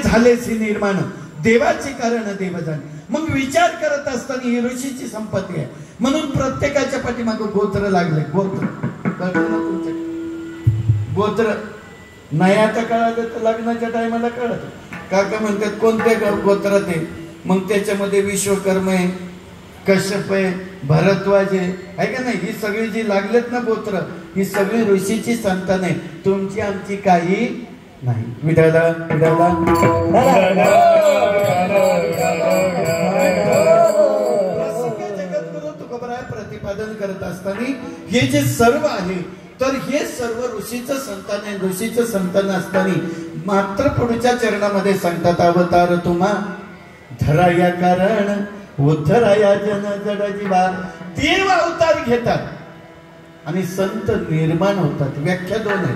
झालेसी निर्माण देवाचे कारण देव जाणे. मग विचार करत असताना ही ऋषीची संपत्ती आहे म्हणून प्रत्येकाच्या पाठीमागे गोत्र लागले. गोत्र कळलं ना तुमच्या? गोत्र नाही आता कळालं तर लग्नाच्या टायमाला कळत. काका म्हणतात कोणत्या गोत्रात आहे? मग त्याच्यामध्ये विश्वकर्म आहे, कश्यप आहे, भरद्वाज आहे का नाही. ही सगळी जी लागलेत ना गोत्र ही सगळी ऋषीची संतान आहे. तुमची आमची काही नाही. विठाला विठाला जगद्गुरु तुकोबराय प्रतिपादन करत असताना हे जे सर्व आहे तर हे सर्व ऋषीचं संतान आहे. ऋषीचं संतान असताना मात्र पुढच्या चरणामध्ये सांगतात अवतार तुम्हा धराया कारण उद्धराया जन जड जीवा. देव अवतार घेतात आणि संत निर्माण होतात. व्याख्या दोन आहे.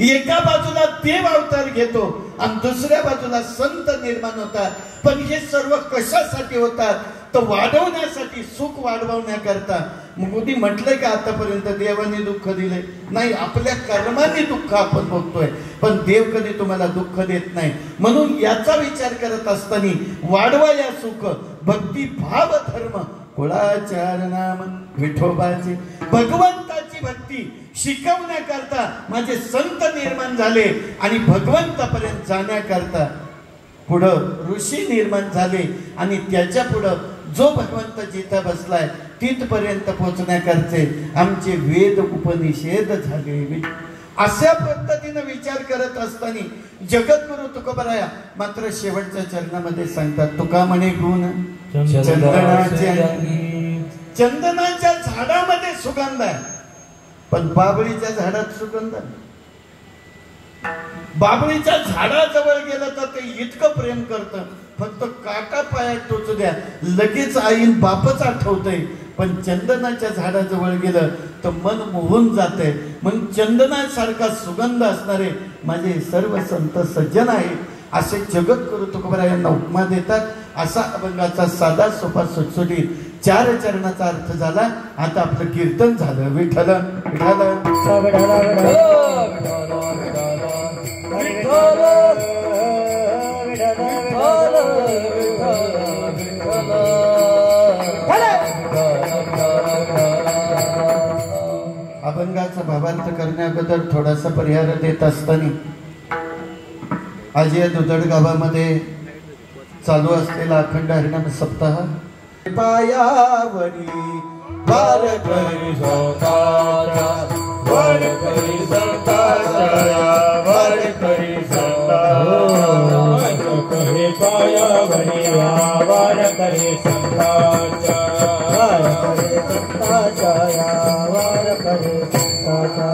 एका बाजूला देव अवतार घेतो आणि दुसऱ्या बाजूला संत निर्माण होतात. पण हे सर्व कशासाठी होतात तर वाढवण्यासाठी, सुख वाढवण्याकरता. मग कोणी म्हटलंय का आतापर्यंत देवाने दुःख दिले? नाही, आपल्या कर्माने दुःख आपण भोगतोय पण देव कधी तुम्हाला दुःख देत नाही. म्हणून याचा विचार करत असताना वाढवा या सुख भक्ती भाव धर्म कुळाचार नाम विठोबाचे. भगवंताची भक्ती शिकवण्याकरता माझे संत निर्माण झाले आणि भगवंतापर्यंत जाण्याकरता पुढं ऋषी निर्माण झाले आणि त्याच्या पुढं जो भगवंत जिथं बसलाय तिथपर्यंत पोहोचण्याकरचे आमचे वेद उपनिषेध झाले. अशा पद्धतीने विचार करत असताना जगद्गुरु तुकोबराया मात्र शेवटच्या चरणामध्ये सांगतात तुका म्हणे गुण चंदनाच्या झाडामध्ये सुगंध आहे पण बाबळीच्या झाडात सुगंध नाही. बाबळीच्या झाडाजवळ गेलं तर ते इतकं प्रेम करतं फक्त काटा पायात टोचू द्या लगेच आईन बापच आठवतंय. पण चंदनाच्या झाडाजवळ गेलं तर मन मोहून जाते. मग चंदनासारखा सुगंध असणारे माझे सर्व संत सज्जन आहे असे जगद्गुरु तुकोबरायांना उपमा देतात. असा अभंगाचा साधा सोपा सुटसुटीत 4 चरणाचा अर्थ झाला. आता आपलं कीर्तन झालं. विठ्ठल अभंगाचा भावार्थ करण्याबद्दल थोडासा परिहार देत असताना आज या दुधड गावामध्ये चालू असलेला अखंड हरिनाम सप्ताह पायावरी वार करी संताचा वार करी संताचा वार करी संताचा पायावरी वार करी संताचा वार करी संताचा वार करी संताचा.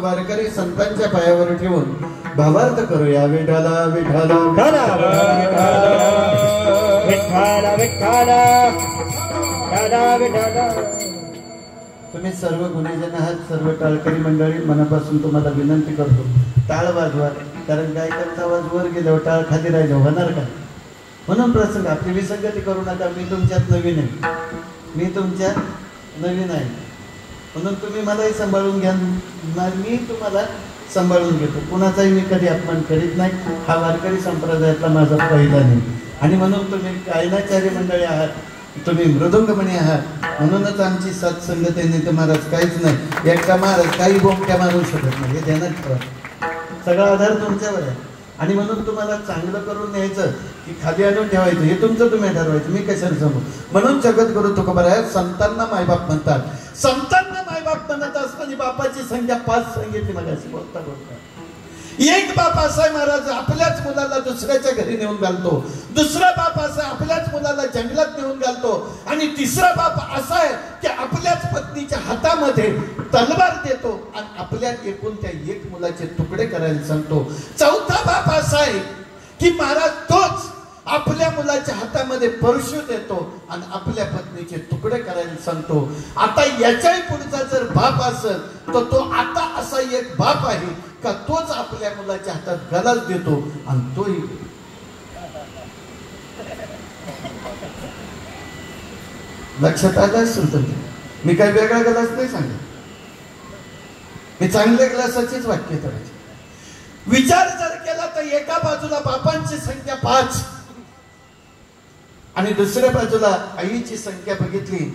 वारकरी संतांच्या पायावर ठेवून भावार्थ करूया. विठाला विठाला विठाला विठाला विठाला. तुम्ही सर्व गुणेजन आहात, सर्व टाळकरी मंडळी मनापासून तुम्हाला विनंती करतो टाळ वाजवा. कारण गायकांचा आवाज वर गेल्यावर टाळ खाली राहिलं होणार का? म्हणून प्रसंग आपली विसंगती करू नका. मी तुमच्यात नवीन आहे, मी तुमच्यात नवीन आहे म्हणून तुम्ही मलाही सांभाळून घ्या, मी तुम्हाला सांभाळून घेतो. कुणाचाही मी कधी अपमान करीत नाही. हा वारकरी संप्रदायातला माझा पहिला नाही. आणि म्हणून तुम्ही गायनाचार्य मंडळी आहात, तुम्ही मृदुंगमणी आहात म्हणूनच आमची सत्संगत आहे. नाही तर महाराज काहीच नाही. एकटा महाराज काही बोमट्या मारू शकत नाही, हे ध्यानात ठेवा. सगळा आधार तुमच्यावर आहे. आणि म्हणून तुम्हाला चांगलं करून न्यायचं की खाली आणून ठेवायचं हे तुमचं तुम्ही ठरवायचं, मी कशाला सांगू. म्हणून जगद्गुरु तुकोबराय संतांना मायबाप म्हणतात. संतांना मायबाप म्हणत असताना बापाची संख्या 5 सांगितली मला अशी बोलता बोलता. एक बाप असा आहे महाराज, आपल्याच मुलाला दुसऱ्याच्या घरी नेऊन घालतो. दुसरा बाप असा आहे, आपल्याच मुलाला जंगलात नेऊन घालतो. आणि तिसरा बाप असा आहे की आपल्याच पत्नीच्या हातामध्ये तलवार देतो आणि आपल्या एकुलत्या एक मुलाचे तुकडे करायला सांगतो. चौथा बाप असा आहे की महाराज तोच आपल्या मुलाच्या हातामध्ये परशु देतो आणि आपल्या पत्नीचे तुकडे करायला सांगतो. आता याच्याही पुढचा जर बाप असेल तर तो आता असा एक बाप आहे का तोच आपल्या मुलाच्या हातात गलास देतो आणि तोही लक्षात आलं असेल तर मी काही वेगळा गलास नाही सांगत, मी चांगल्या ग्लासाचीच वाक्य करायची. विचार जर केला तर एका बाजूला बापांची संख्या 5 आणि दुसऱ्या बाजूला आईची संख्या बघितली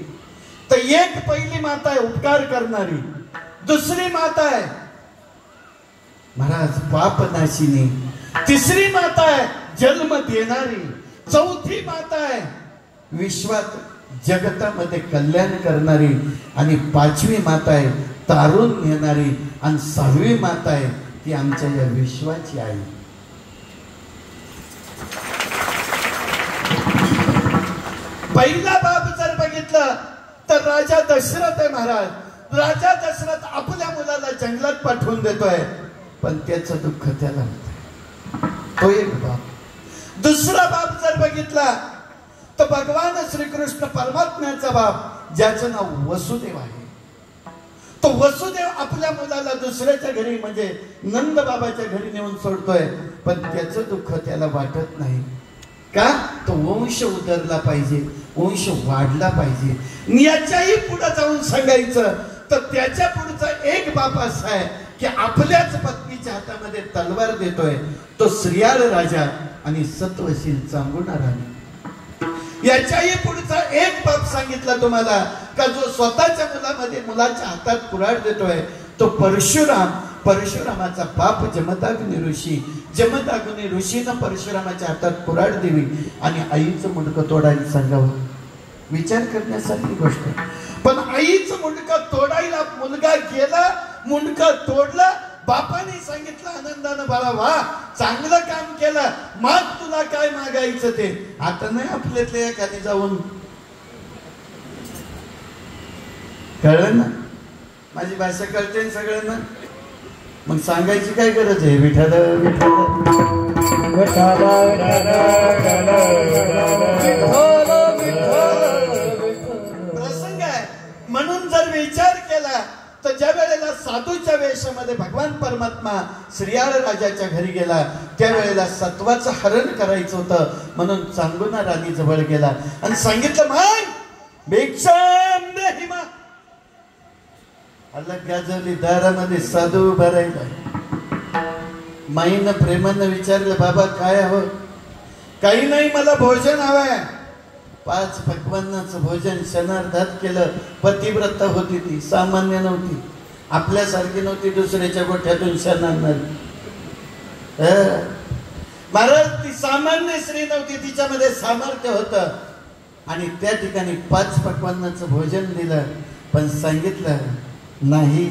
तर एक पहिली माता आहे उपकार करणारी, दुसरी माता आहे महाराज पाप नाशिनी, तिसरी माता आहे जन्म देणारी, चौथी माता आहे विश्वात जगतामध्ये कल्याण करणारी आणि 5वी माता आहे तारून नेणारी आणि 6वी माता आहे ती आमच्या या विश्वाची आई. पहिला बाप जर बघितलं तर राजा दशरथ आहे महाराज. राजा दशरथ आपल्या मुलाला जंगलात पाठवून देतोय पण त्याचं दुःख त्याला होतं, तो एक बाप. दुसरा बाप जर बघितला तर भगवान श्रीकृष्ण परमात्म्याचा बाप ज्याचं नाव वसुदेव आहे. तो वसुदेव आपल्या मुलाला दुसऱ्याच्या घरी म्हणजे नंद बाबाच्या घरी नेऊन सोडतोय पण त्याचं दुःख त्याला वाटत नाही का, तो वंश उतरला पाहिजे, वंश वाढला पाहिजे. याच्याही पुढे जाऊन सांगायचं तर त्याच्या पुढचा एक बाप असा आहे की आपल्याच पत्नीच्या हातामध्ये तलवार देतोय, तो श्रीयाळ राजा आणि सत्वशील चांगुणा राणी. याच्याही पुढचा एक बाप सांगितला तुम्हाला का जो स्वतःच्या मुलाच्या हातात कुऱ्हाड देतोय तो परशुराम. परशुरामाचा बाप जमदाग्नी ऋषी, जमदाग्नी ऋषीनं परशुरामाच्या हातात कुऱ्हाड दिली आणि आईचं मुंडकं तोडायला सांगावं. विचार करण्यासारखी गोष्ट. पण आईचं मुंडकं तोडायला मुलगा गेला, मुंडकं तोडलं, बापाने सांगितलं आनंदानं बाळा वा चांगलं काम केलं, माग तुला काय मागायचं ते. आता नाही आपल्यातल्या एखादी जाऊन कळलं ना, माझी भाषा कळते सगळ्यांना, मग सांगायची काय गरज आहे. विठाला प्रसंग आहे म्हणून जर विचार केला तर ज्या वेळेला साधूच्या वेशामध्ये भगवान परमात्मा श्रीयाळ राजाच्या घरी गेला त्यावेळेला सत्वाचं हरण करायचं होतं म्हणून चांगुणा राणी जवळ गेला आणि सांगितलं मान भिक्षाम देहि मा. अलग गाजवली दारामध्ये साधू उभा राहिला. माईनं प्रेमानं विचारलं बाबा काय हवं. काही नाही मला भोजन हवंय. 5 पक्वान्नाचं भोजन क्षणार्धात केलं. पतिव्रता होती ती, सामान्य नव्हती, आपल्यासारखी नव्हती दुसऱ्याच्या गोठ्यातून क्षण आणणारी. महाराज ती सामान्य स्त्री नव्हती, तिच्यामध्ये सामर्थ्य होतं आणि त्या ठिकाणी 5 पक्वान्नाचं भोजन दिलं पण सांगितलं नाही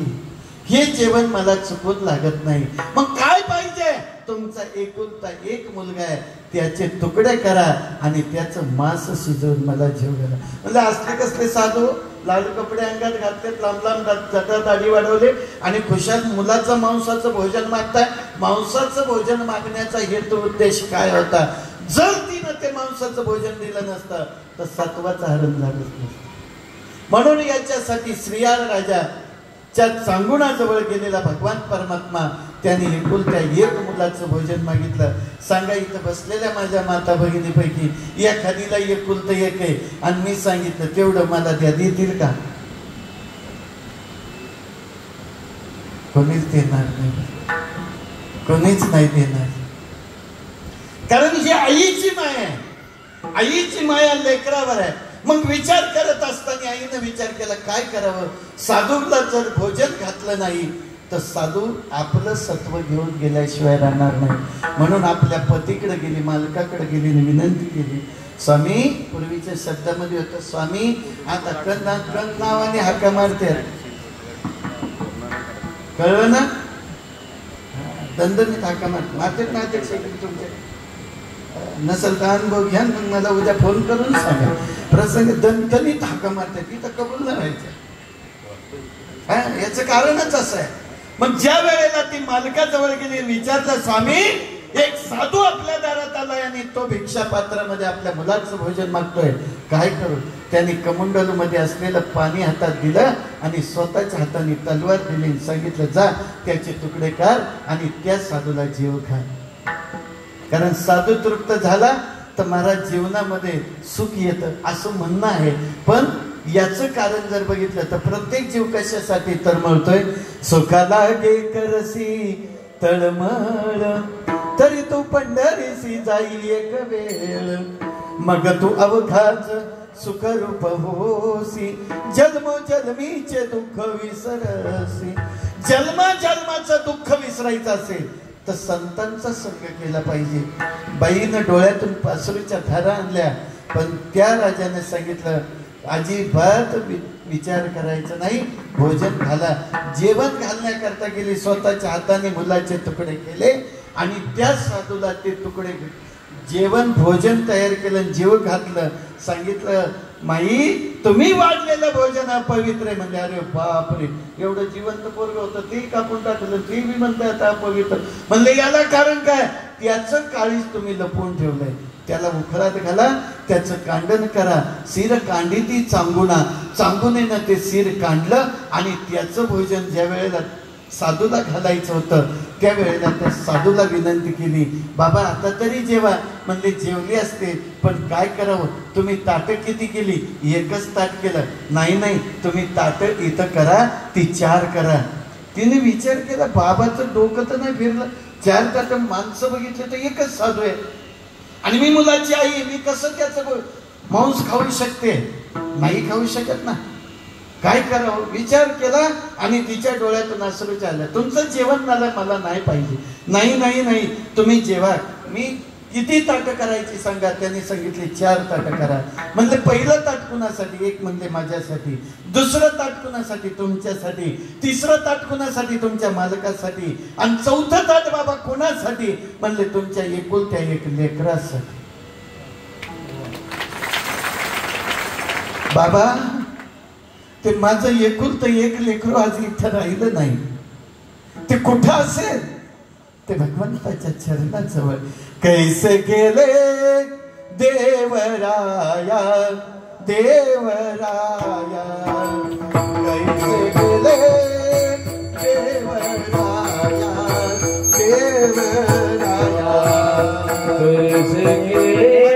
हे जेवण मला चुकून लागत नाही. मग काय पाहिजे. तुमचा एकुलता एक मुलगा आहे त्याचे तुकडे करा आणि त्याचं मांस शिजवून मला जेव घाला. म्हणजे असले कसले साधू लाल कपडे अंगात घातले, लांब लांब जटा दाढी वाढवले आणि खुशाल मुलाचं मांसाचं भोजन मागताय. मांसाचं भोजन मागण्याचा हेतू उद्देश काय होता. जर तिनं ते मांसाचं भोजन दिलं नसतं तर सत्वाचं हरण झालं नसतं. म्हणून याच्यासाठी श्रीयाळ राजा च्या चांगुणाजवळ गेलेला भगवान परमात्मा त्याने एकुलत्या एक मुलाचं भोजन मागितलं. सांगा इथं बसलेल्या माझ्या माता भगिनीपैकी एखादीला एकुलतं एक आहे आणि मी सांगितलं तेवढं मला द्या, देतील का. कोणीच देणार नाही, कोणीच नाही देणार. कारण ही आईची माया आहे, आईची माया लेकरावर आहे. मग विचार करत असताना आईने विचार केला काय करावं. साधूला जर भोजन घातलं नाही तर साधू आपलं सत्व घेऊन गेल्याशिवाय राहणार नाही. म्हणून आपल्या पतीकडे गेली, मालकाकडे गेली, विनंती केली. स्वामी, पूर्वीच्या शब्दामध्ये होतं स्वामी आता कण नावाने हाका मारते. कळलं ना. दणदणीत हाका मारते ना अध्यक्ष तुमचे नसल तर अनुभव घ्या, मग मला उद्या फोन करून सांगा. प्रसंग दणदणीत हाका मारते ती तर कबूल न व्हायचं. याचं कारणच असं आहे. मग ज्या वेळेला ती मालकाजवळ गेली, विचारलं स्वामी एक साधू आपल्या दारात आलाय आणि तो भिक्षा पात्रामध्ये आपल्या मुलाचं भोजन मागतोय, काय करू? त्यांनी कमंडलू मध्ये असलेलं पाणी हातात दिलं आणि स्वतःच्या हाताने तलवार दिली, सांगितलं जा त्याचे तुकडे कर आणि त्या साधूला जीव घाल. कारण साधू तृप्त झाला तर महाराज जीवनामध्ये सुख येतं असं म्हणणं आहे. पण याचं कारण जर बघितलं तर प्रत्येक जीव कशासाठी तळमळतोय? सुखाला गे करसी तळमळ तरी तू पंढरीसी जाई एक वेळ, मग तू अवघाच सुखरूप होसी, जन्मोजन्मीचे दुःख विसरसी. जन्माचं दुःख विसरायचं असेल तर संतांचा संग केला पाहिजे. बाईनं डोळ्यातून पासरूच्या धारा आणल्या, पण त्या राजाने सांगितलं अजिबात विचार करायचा नाही, भोजन घाला. जेवण घालण्याकरता गेली, स्वतःच्या हाताने मुलाचे तुकडे केले आणि त्या साधूला ते तुकडे जेवण भोजन तयार केलं, जीव घातलं. सांगितलं माई तुम्ही वाढलेलं भोजन अपवित्र आहे. म्हणजे अरे बापरे, एवढं जिवंत पोरग होतं ते कापून टाकलं, ते बी म्हणतात अपवित्र. म्हणले याला कारण काय? त्याचं काळीज तुम्ही लपवून ठेवलंय. त्याला उखरात घाला, त्याचं कांडण करा. सिर कांडी ती चांगुनेनं ते सिर कांडलं आणि त्याचं भोजन ज्या वेळेला साधूला घालायचं होतं त्यावेळेला त्या साधूला विनंती केली, बाबा आता तरी जेवा. म्हणले जेवली असते पण काय करावं, तुम्ही ताटं किती केली? एकच ताट केलं. नाही तुम्ही ताटं इथं करा, ती 4 करा. तिने विचार केला बाबाचं डोकं तर नाही फिरलं, 4 ताटं माणसं बघितले तर एकच साधू आहे आणि मी मुलाची आई, मी कसं त्याचं मांस खाऊ शकते? नाही खाऊ शकत ना. काय करावं विचार केला आणि तिच्या डोळ्यातून अश्रू आलं. तुमचं जेवण मला नाही पाहिजे. नाही तुम्ही जेवा. मी किती ताटं करायची सांगा? त्यांनी सांगितले 4 ताटं करा. म्हणले पहिलं ताट कुणासाठी? एक म्हणले माझ्यासाठी, दुसरं ताट कुणासाठी? तुमच्यासाठी, तिसरं ताट कुणासाठी? तुमच्या मालकासाठी, आणि चौथं ताट बाबा कुणासाठी? म्हणले तुमच्या एकुलत्या एक लेकरासाठी. बाबा ते माझं एकुलतं एक लेकरू आज इथं राहिलं नाही, ते कुठं असेल? ते भगवंताच्या चरणाजवळ. कैसे गेले देवराया देवराया, कैसे गेले देवराया देवराया, कैसे गेले